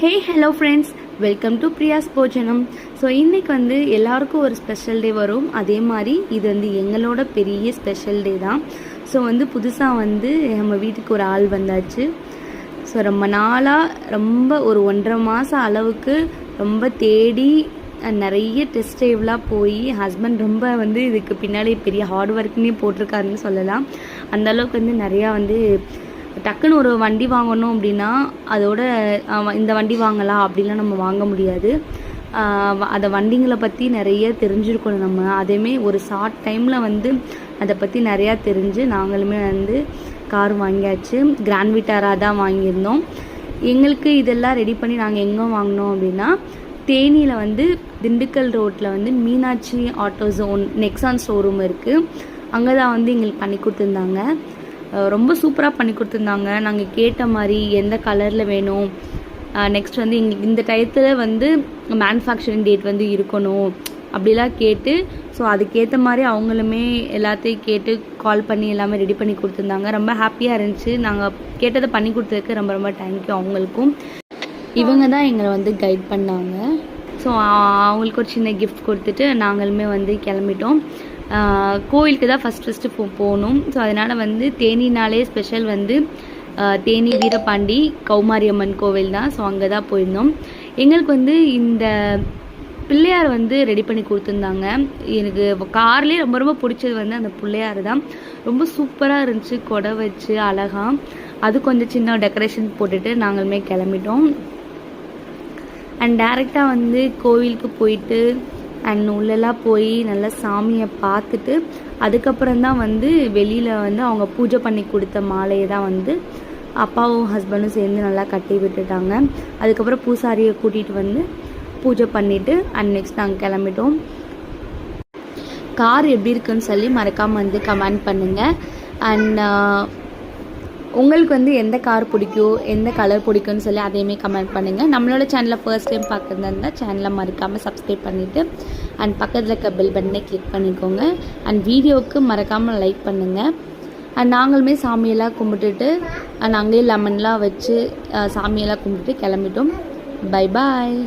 Hey hello friends, welcome to Priya's Bhojanam. So இன்றைக்கி வந்து எல்லாருக்கும் ஒரு ஸ்பெஷல் டே வரும். அதே மாதிரி இது வந்து எங்களோட பெரிய ஸ்பெஷல் டே தான். ஸோ வந்து புதுசாக வந்து நம்ம வீட்டுக்கு ஒரு ஆள் வந்தாச்சு. ஸோ ரொம்ப நாளாக ஒரு 1.5 மாதம் அளவுக்கு ரொம்ப தேடி நிறைய டெஸ்ட் ட்ரைவ்லாம் போய் ஹஸ்பண்ட் ரொம்ப வந்து இதுக்கு பின்னாடி பெரிய ஹார்ட் ஒர்க்னே போட்டிருக்காருன்னு சொல்லலாம். அந்தளவுக்கு வந்து நிறையா வந்து டக்குன்னு ஒரு வண்டி வாங்கணும் அப்படின்னா அதோட இந்த வண்டி வாங்கலாம் அப்படின்லாம் நம்ம வாங்க முடியாது. அதை வண்டிங்களை பற்றி நிறைய தெரிஞ்சிருக்கணும் நம்ம. அதேமே ஒரு ஷார்ட் டைமில் வந்து அதை பற்றி நிறையா தெரிஞ்சு நாங்களுமே வந்து கார் வாங்கியாச்சு. கிராண்ட் விட்டாரா தான் வாங்கியிருந்தோம். எங்களுக்கு இதெல்லாம் ரெடி பண்ணி நாங்கள் எங்கே வாங்கினோம் அப்படின்னா தேனியில் வந்து திண்டுக்கல் ரோட்டில் வந்து Meenakshi auto zone Nexon showroom இருக்குது. அங்கே தான் வந்து எங்களுக்கு பண்ணி கொடுத்துருந்தாங்க. ரொம்ப சூப்பராக பண்ணி கொடுத்துருந்தாங்க. நாங்கள் கேட்ட மாதிரி எந்த கலரில் வேணும், நெக்ஸ்ட் வந்து எங்களுக்கு இந்த டயத்தில் வந்து மேனுஃபேக்சரிங் டேட் வந்து இருக்கணும் அப்படிலாம் கேட்டு, ஸோ அதுக்கேற்ற மாதிரி அவங்களுமே எல்லாத்தையும் கேட்டு கால் பண்ணி எல்லாமே ரெடி பண்ணி கொடுத்துருந்தாங்க. ரொம்ப ஹாப்பியாக இருந்துச்சு. நாங்கள் கேட்டதை பண்ணி கொடுத்ததுக்கு ரொம்ப ரொம்ப தேங்க்யூ அவங்களுக்கும். இவங்க தான் எங்களை வந்து கைட் பண்ணாங்க. ஸோ அவங்களுக்கு ஒரு சின்ன கிஃப்ட் கொடுத்துட்டு நாங்களுமே வந்து கிளம்பிட்டோம். கோயிலுக்கு தான் ஃபஸ்ட்டு போகணும். ஸோ அதனால் வந்து தேனினாலே ஸ்பெஷல் வந்து தேனி வீரபாண்டி கௌமாரியம்மன் கோவில் தான். ஸோ அங்கே தான் போயிருந்தோம். எங்களுக்கு வந்து இந்த பிள்ளையார் வந்து ரெடி பண்ணி கொடுத்துருந்தாங்க. எனக்கு கார்லேயே ரொம்ப ரொம்ப பிடிச்சது வந்து அந்த பிள்ளையார் தான். ரொம்ப சூப்பராக இருந்துச்சு, கொடை வச்சு அழகாக. அது கொஞ்சம் சின்ன டெக்கரேஷன் போட்டுட்டு நாங்களுமே கிளம்பிட்டோம். அண்ட் டேரெக்டாக வந்து கோவிலுக்கு போயிட்டு அண்ட் உள்ளெல்லாம் போய் நல்லா சாமியை பார்த்துட்டு அதுக்கப்புறம் தான் வந்து வெளியில் வந்து அவங்க பூஜை பண்ணி கொடுத்த மாலையை தான் வந்து அப்பாவும் ஹஸ்பண்டும் சேர்ந்து நல்லா கட்டி விட்டுட்டாங்க. அதுக்கப்புறம் பூசாரியை கூட்டிகிட்டு வந்து பூஜை பண்ணிவிட்டு அண்ட் நெக்ஸ்ட் நாங்கள் கிளம்பிட்டோம். கார் எப்படி இருக்குன்னு சொல்லி மறக்காமல் வந்து கமெண்ட் பண்ணுங்கள். அண்ட் உங்களுக்கு வந்து எந்த கார் பிடிக்கும், எந்த கலர் பிடிக்கும்னு சொல்லி அதையுமே கமெண்ட் பண்ணுங்கள். நம்மளோட சேனலை ஃபர்ஸ்ட் டைம் பார்க்குறதா இருந்தால் சேனலை மறக்காமல் சப்ஸ்கிரைப் பண்ணிவிட்டு அண்ட் பக்கத்தில் இருக்க பெல் பட்டனை கிளிக் பண்ணிக்கோங்க. அண்ட் வீடியோவுக்கு மறக்காமல் லைக் பண்ணுங்கள். அண்ட் நாங்களுமே சாமியெல்லாம் கும்பிட்டுட்டு அண்ட் அங்கேயே லெமன்லாம் வச்சு சாமியெல்லாம் கும்பிட்டுட்டு கிளம்பிட்டோம். Bye bye.